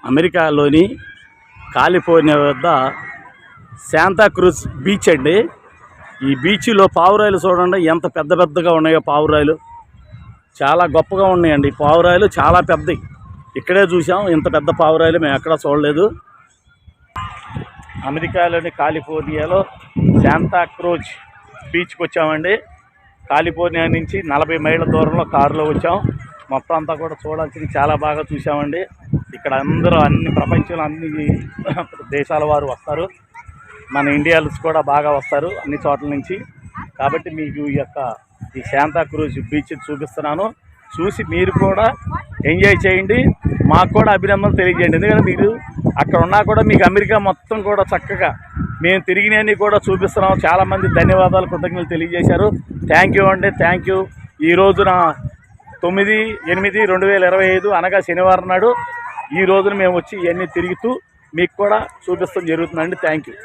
అమెరికాలోని కాలిఫోర్నియా వద్ద Santa Cruz beach అండి. ఈ బీచ్లో పావురాయలు చూడండి ఎంత పెద్ద పెద్దగా ఉన్నాయో. పావురాయలు చాలా గొప్పగా ఉన్నాయండి. పావురాయలు చాలా పెద్దవి. ఇక్కడే చూసాం, ఇంత పెద్ద పావురాయలు మేము ఎక్కడా చూడలేదు. అమెరికాలోని కాలిఫోర్నియాలో శాంతాక్రూజ్ బీచ్కి వచ్చామండి. కాలిఫోర్నియా నుంచి 40 మైళ్ళ దూరంలో కారులో వచ్చాం. మొత్తం అంతా కూడా చూడాల్సింది చాలా బాగా చూసామండి. ఇక్కడ అందరూ అన్ని ప్రపంచంలో అన్ని దేశాల వారు వస్తారు. మన ఇండియన్స్ కూడా బాగా వస్తారు అన్ని చోట్ల నుంచి. కాబట్టి మీకు ఈ శాంతాక్రూజ్ బీచ్ చూపిస్తున్నాను. చూసి మీరు కూడా ఎంజాయ్ చేయండి. మాకు కూడా అభినందనలు తెలియజేయండి. ఎందుకంటే మీరు అక్కడ ఉన్నా కూడా మీకు అమెరికా మొత్తం కూడా చక్కగా మేము తిరిగినవన్నీ కూడా చూపిస్తున్నాం. చాలామంది ధన్యవాదాలు, కృతజ్ఞతలు తెలియజేశారు. థ్యాంక్ యూ అండి, థ్యాంక్ యూ. ఈ రోజున 9/8/2025 అనగా శనివారం నాడు ఈ రోజున మేము వచ్చి ఇవన్నీ తిరుగుతూ మీకు కూడా చూపిస్తాం జరుగుతుందండి. Thank you.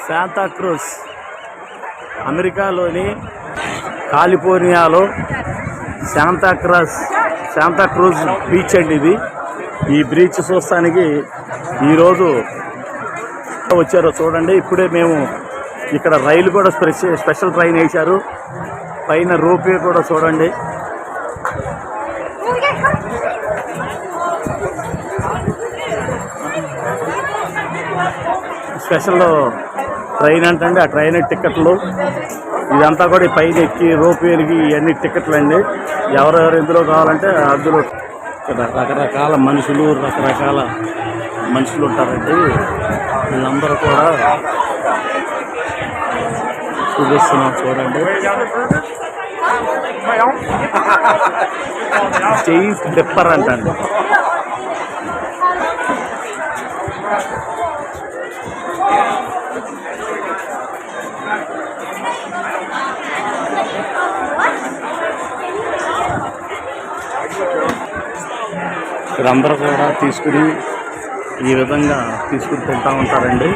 శాంతాక్రూజ్ అమెరికాలోని కాలిఫోర్నియాలో శాంతాక్రూజ్ బీచ్ అండి ఇది. ఈ బీచ్ చూస్తానికి ఈరోజు వచ్చారో చూడండి. ఇప్పుడే మేము ఇక్కడ రైలు కూడా స్పెషల్ ట్రైన్ వేశారు. పైన రోప్వే కూడా చూడండి. స్పెషల్ ట్రైన్ అంటే ఆ ట్రైన్ టికెట్లు ఇదంతా కూడా పైన ఎక్కి రోప్వేకి ఇవన్నీ టికెట్లు అండి. ఎవరెవరు ఎందులో కావాలంటే అందులో రకరకాల మనుషులు ఉంటారండి. వీళ్ళందరూ కూడా చూపిస్తున్నాం చూడండి. చైన్స్ డిప్పర్ అంటండి. వీరందరూ కూడా తీసుకుని ఈ విధంగా తీసుకుని తింటూ ఉంటారండి.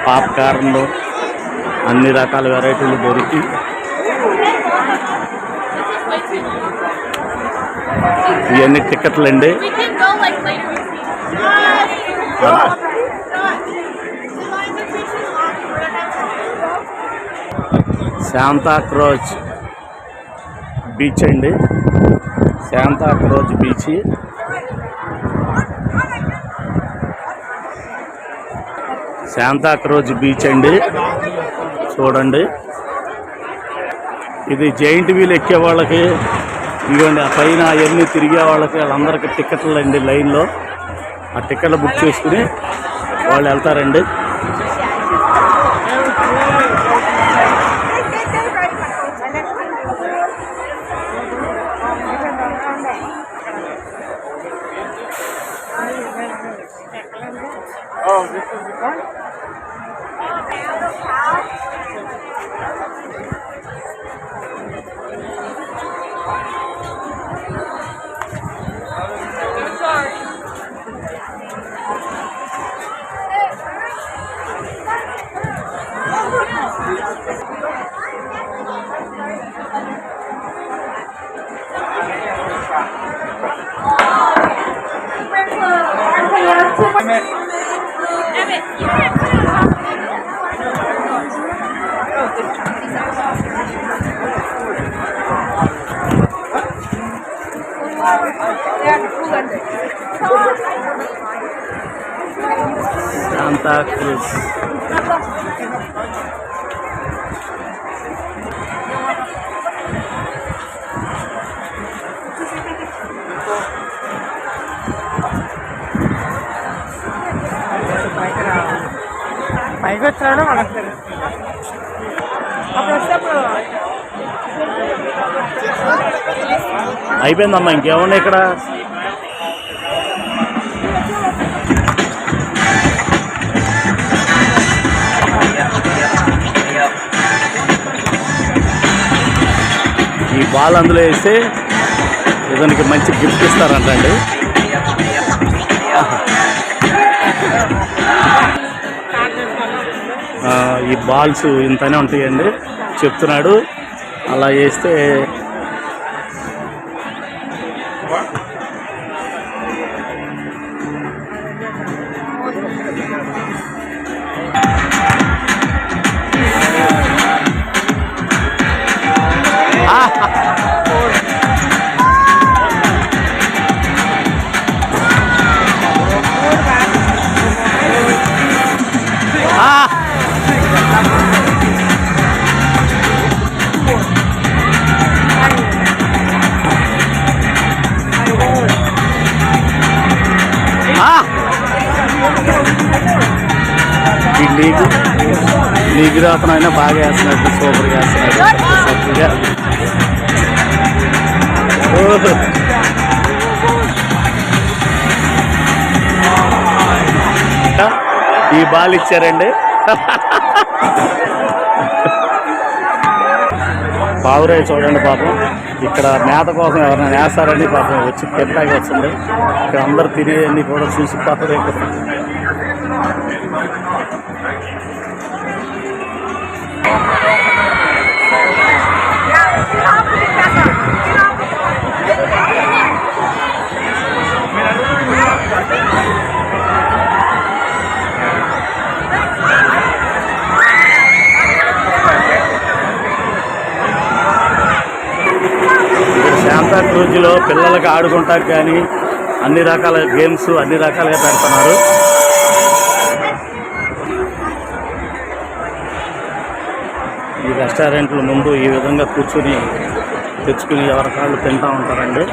పాప్కార్న్లు అన్ని రకాల వెరైటీలు దొరికి ఇవన్నీ టికెట్లు అండి. శాంతాక్రూజ్ బీచ్ అండి. శాంతాక్రూజ్ బీచ్ శాంతాక్రూజ్ బీచ్ అండి. చూడండి, ఇది జైంట్ వీల్ ఎక్కే వాళ్ళకి, ఇదిగోండి ఆ పైన అవన్నీ తిరిగే వాళ్ళకి వాళ్ళందరికీ టికెట్లు అండి. లైన్లో ఆ టికెట్లు బుక్ చేసుకుని వాళ్ళు వెళ్తారండి. శాంతాక్రూజ్ పైకి వచ్చాడు. అయిపోయిందమ్మా, ఇంకేమన్నా ఇక్కడ ఈ బాల్ అందులో వేస్తే ఇతనికి మంచి గిఫ్ట్ ఇస్తారంటండి. ఈ బాల్స్ ఇంతనే ఉంటాయండి చెప్తున్నాడు. అలా చేస్తే ఈ లీగ్ రాతన అయినా బాగా వేస్తున్నాడు, సూపర్గా వేస్తున్నాడు సూపర్గా. ఈ బాల్ ఇచ్చారండి. పావురాయి చూడండి పాపం, ఇక్కడ మేత కోసం ఎవరైనా వేస్తారని పాపం వచ్చి తింటాకి వస్తుంది. ఇక్కడ అందరు తినేవన్నీ కూడా చూసి పాపం శాంతాక్రూజ్లో పిల్లలకి ఆడుకుంటానికి కానీ అన్ని రకాల గేమ్స్ అన్ని రకాలుగా పెడుతున్నారు. ఈ రెస్టారెంట్ల ముందు ఈ విధంగా కూర్చుని తెచ్చుకుని ఎవరి కాళ్ళు తింటూ ఉంటారండి.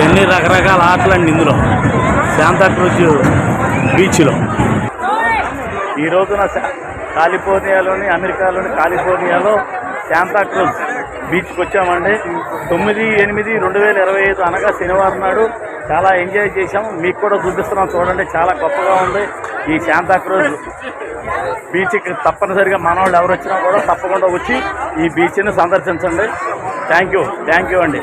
ఇవన్నీ రకరకాల ఆటలండి ఇందులో శాంతాక్రూజ్ బీచ్లో. ఈ రోజున కాలిఫోర్నియాలోని అమెరికాలోని కాలిఫోర్నియాలో శాంతాక్రూజ్ బీచ్కి వచ్చామండి. 9/8/2025 అనగా శనివారం నాడు చాలా ఎంజాయ్ చేసాము. మీకు కూడా చూపిస్తున్నాం చూడండి, చాలా గొప్పగా ఉంది ఈ శాంతాక్రూజ్ బీచ్కి. తప్పనిసరిగా మనవాళ్ళు ఎవరు వచ్చినా కూడా తప్పకుండా వచ్చి ఈ బీచ్ని సందర్శించండి. థ్యాంక్ యూ అండి.